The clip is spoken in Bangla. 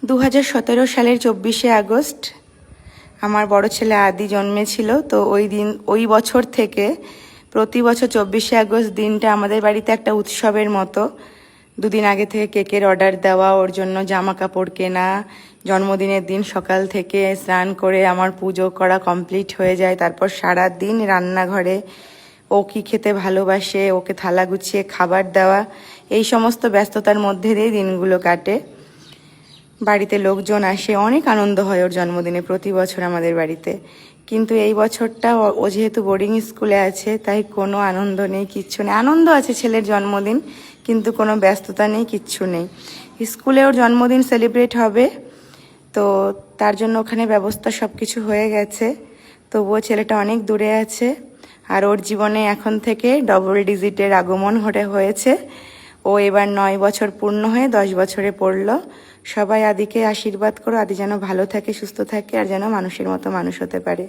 2017 সালের 24শে আগস্ট আমার বড় ছেলে আদি জন্মেছিল। তো ওই বছর থেকে প্রতি বছর 24শে আগস্ট দিনটা আমাদের বাড়িতে একটা উৎসবের মতো। দুদিন আগে থেকে কেকের অর্ডার দেওয়া, ওর জন্য জামা কাপড় কেনা, জন্মদিনের দিন সকাল থেকে স্নান করে আমার পুজো করা কমপ্লিট হয়ে যায়। তারপর সারা দিন রান্নাঘরে ও কি খেতে ভালোবাসে, ওকে থালা গুছিয়ে খাবার দেওয়া, এই সমস্ত ব্যস্ততার মধ্যে দিয়ে দিনগুলো কাটে। বাড়িতে লোকজন আসে, অনেক আনন্দ হয় ওর জন্মদিনে প্রতি বছর আমাদের বাড়িতে। কিন্তু এই বছরটা ও যেহেতু বোর্ডিং স্কুলে আছে, তাই কোনো আনন্দ নেই, কিচ্ছু নেই। আনন্দ আছে ছেলের জন্মদিন, কিন্তু কোনো ব্যস্ততা নেই, কিচ্ছু নেই। স্কুলে ওর জন্মদিন সেলিব্রেট হবে, তো তার জন্য ওখানে ব্যবস্থা সব কিছু হয়ে গেছে। তবুও ছেলেটা অনেক দূরে আছে, আর ওর জীবনে এখন থেকে ডবল ডিজিটের আগমন হয়েছে। ও এবার 9 বছর পূর্ণ হয়ে 10 বছরে পড়লো। সবাই আদিকে আশীর্বাদ করো, আদি যেন ভালো থাকে, সুস্থ থাকে, আর যেন মানুষের মতো মানুষ হতে পারে।